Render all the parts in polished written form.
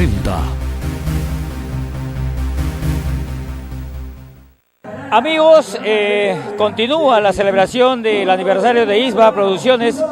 presenta. Amigos, continúa la celebración del aniversario de ISBA Producciones.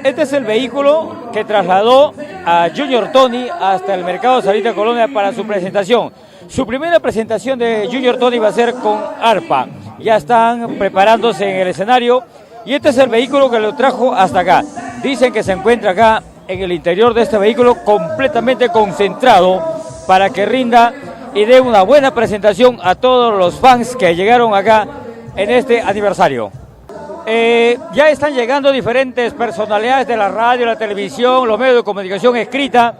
Este es el vehículo que trasladó a Junior Tony hasta el Mercado Sarita Colonia para su presentación. Su primera presentación de Junior Tony va a ser con arpa. Ya están preparándose en el escenario y este es el vehículo que lo trajo hasta acá. Dicen que se encuentra acá en el interior de este vehículo completamente concentrado para que rinda y dé una buena presentación a todos los fans que llegaron acá en este aniversario. Ya están llegando diferentes personalidades de la radio, la televisión, los medios de comunicación escrita.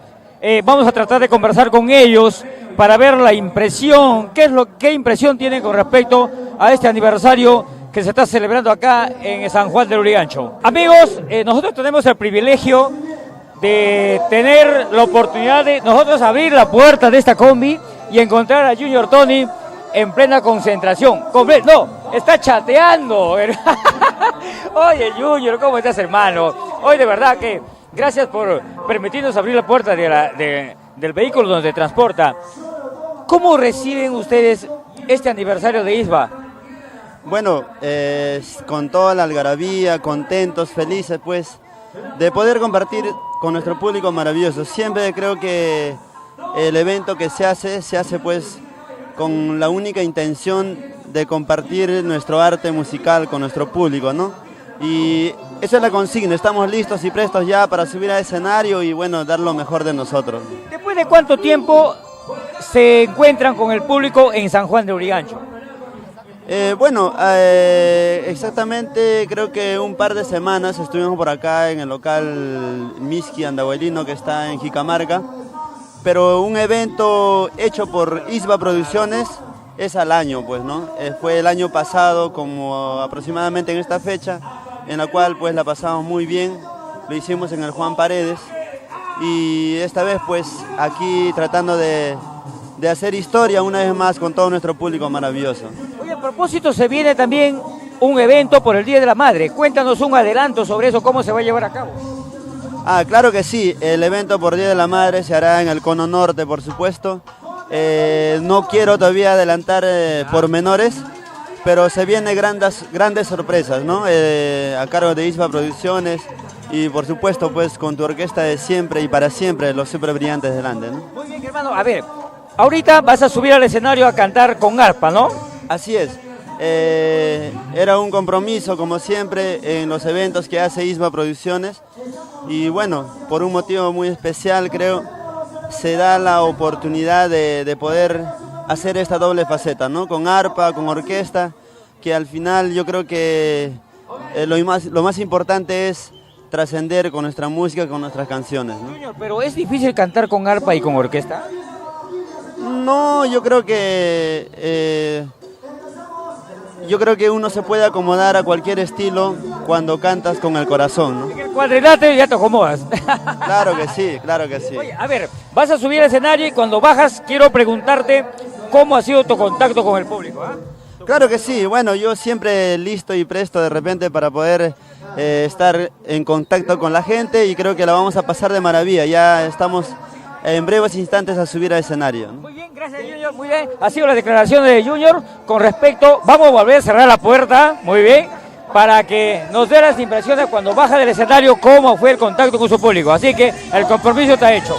Vamos a tratar de conversar con ellos para ver la impresión, qué impresión tienen con respecto a este aniversario que se está celebrando acá en San Juan del Lurigancho. Amigos, nosotros tenemos el privilegio de tener la oportunidad de nosotros abrir la puerta de esta combi y encontrar a Junior Tony en plena concentración. No, está chateando. Oye, Junior, ¿cómo estás, hermano? Hoy de verdad que gracias por permitirnos abrir la puerta del vehículo donde transporta. ¿Cómo reciben ustedes este aniversario de ISBA? Bueno, con toda la algarabía, contentos, felices, pues, de poder compartir con nuestro público maravilloso. Siempre creo que el evento que se hace pues con la única intención de compartir nuestro arte musical con nuestro público, ¿no? Y esa es la consigna, estamos listos y prestos ya para subir al escenario y bueno, dar lo mejor de nosotros. ¿Después de cuánto tiempo se encuentran con el público en San Juan de Lurigancho? Exactamente creo que un par de semanas estuvimos por acá en el local Miski Andahuelino que está en Jicamarca. Pero un evento hecho por ISBA Producciones es al año, pues, ¿no? Fue el año pasado, como aproximadamente en esta fecha, en la cual pues la pasamos muy bien, lo hicimos en el Juan Paredes, y esta vez pues aquí tratando de hacer historia una vez más con todo nuestro público maravilloso. Oye, a propósito, se viene también un evento por el Día de la Madre. Cuéntanos un adelanto sobre eso, cómo se va a llevar a cabo. Claro que sí, el evento por Día de la Madre se hará en el Cono Norte, por supuesto. No quiero todavía adelantar pormenores, pero se vienen grandes sorpresas, ¿no? A cargo de ISBA Producciones y por supuesto pues con tu orquesta de siempre y para siempre, los Super Brillantes del Ande, ¿no? Muy bien, hermano, a ver, ahorita vas a subir al escenario a cantar con arpa, ¿no? Así es. Era un compromiso, como siempre, en los eventos que hace ISBA Producciones. Y bueno, por un motivo muy especial, creo, se da la oportunidad de poder hacer esta doble faceta, ¿no? Con arpa, con orquesta, que al final yo creo que lo más importante es trascender con nuestra música, con nuestras canciones, ¿no? Junior, ¿pero es difícil cantar con arpa y con orquesta? No, yo creo que uno se puede acomodar a cualquier estilo cuando cantas con el corazón, ¿no? En el cuadrilátero ya te acomodas. Claro que sí, claro que sí. Oye, a ver, vas a subir al escenario y cuando bajas quiero preguntarte cómo ha sido tu contacto con el público, ¿ah? Claro que sí, bueno, yo siempre listo y presto de repente para poder estar en contacto con la gente y creo que la vamos a pasar de maravilla. Ya estamos en breves instantes a subir al escenario, ¿no? Muy bien, gracias Junior, muy bien. Ha sido la declaración de Junior con respecto, vamos a volver a cerrar la puerta, muy bien, para que nos dé las impresiones cuando baja del escenario cómo fue el contacto con su público. Así que el compromiso está hecho.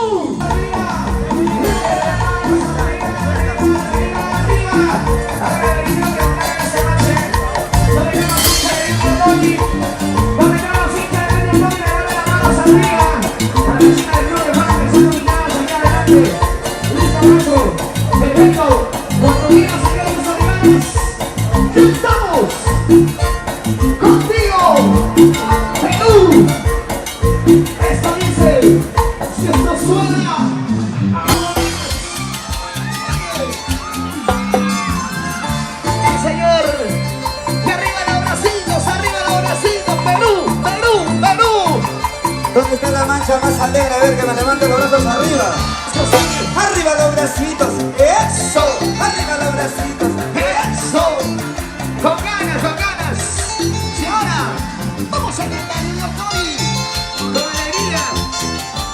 ¡Estamos contigo, Perú! Esto dice, si esto suena. Sí, señor. Y arriba los bracitos, Perú, Perú, Perú. ¿Dónde está la mancha más alegre? A ver, que me levante los brazos arriba. Arriba los bracitos, eso. Arriba los bracitos, ¡Eso! ¡Con ganas, con ganas! Y ahora, vamos a cantar hoy con alegría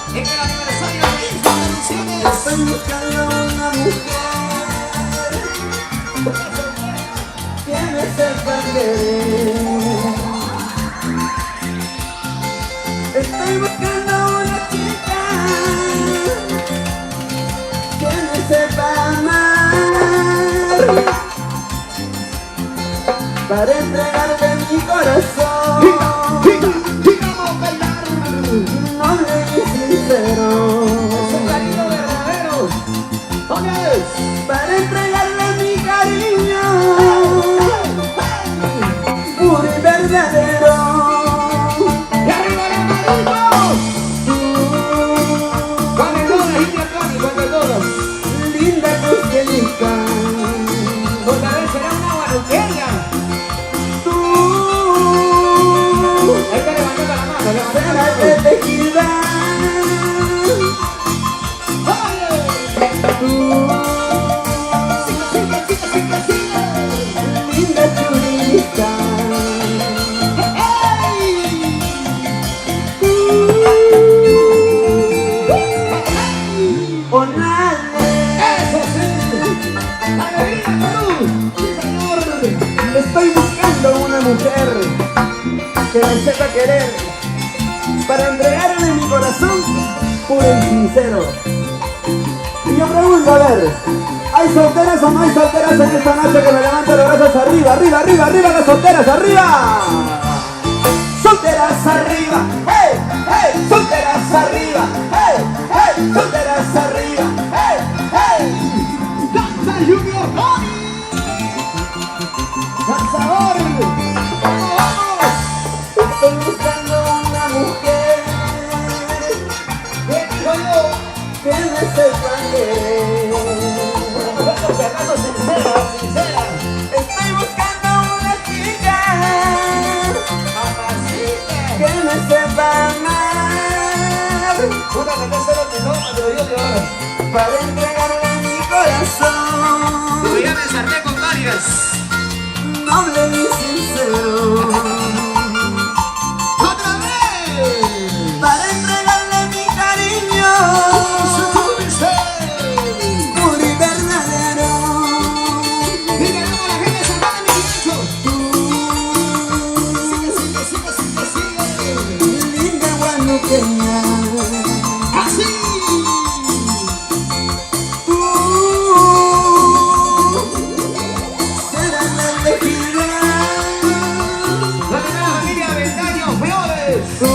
en el aniversario de ISBA Producciones. Estoy buscando una mujer que me sepa querer. Estoy buscando una chica que me sepa amar, para entregarle mi corazón, noble y sincero. Para entregarle mi cariño puro y verdadero. ¡Y arriba la manito! Con el dólar, India Tony, con el dólar. Linda costeñita, Otra vez será una guaruqueña. tú Ahí está levantando la mano, levantando la serás mano. protegida. Tú, linda chulita, o nadie. ¡Eso sí! ¡Alegría, Perú! ¡Sí, señor! Estoy buscando una mujer que me sepa querer, para entregarle mi corazón puro y sincero. Y yo pregunto, a ver, ¿hay solteras o no hay solteras en esta noche? Que me levanten los brazos arriba, arriba, arriba, arriba, las solteras, arriba. Solteras arriba, hey, hey, solteras arriba, hey, hey, solteras arriba, hey, hey. ¡Danza Junior Tony! ¡Danzador! ¡Vamos! Estoy buscando una mujer ¿Qué digo yo? que me sepa querer. Nosotros cerrando sincera, sincera. Estoy buscando una chica Mamacita. que me sepa amar, Una que no se lo tenó, pero yo de ahora. para entregarle mi corazón, Pero ya me ensarté con varias. noble y sincero. ¡Otra vez! Para entregarle mi cariño puro y verdadero. Y queremos a la gente salvar de mi derecho. Sigue. Linda guanuqueña, ¡Así! tú serás la elegida. La primera familia de Ventaño, Flores. Tú,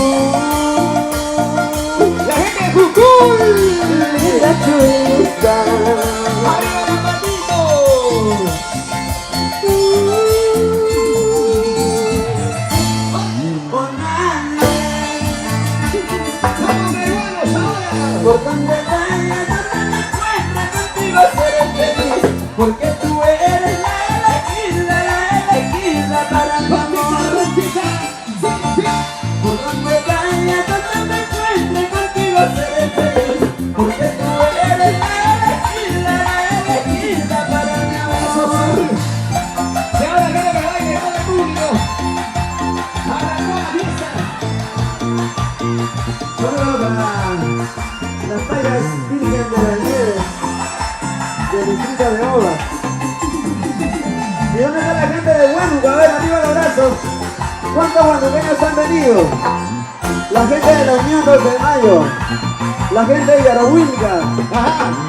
La gente de Jujuy. linda chulita, ¡Arriba los patitos! o nadie. ¡Somos peruanos ahora! Por donde vayas, donde me encuentres, contigo seré feliz, porque tú eres la elegida para mi amor. Por donde vayas, donde me encuentres, contigo seré feliz, porque tú eres la elegida para mi amor. Y ahora quiero que baile todo el público. Arrancó la fiesta. Solo para las tallas Virgen de las Nieves, del distrito de Oba. ¿Y dónde está la gente de Huánuco? A ver, arriba los brazos. ¿Cuántos huanuqueños han venido? La gente de la Unión 2 de Mayo, la gente de Yarahuilca,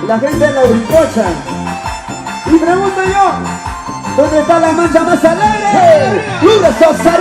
la gente de la Uricocha. Y pregunto yo, ¿dónde está la mancha más alegre? ¡Los brazos arriba!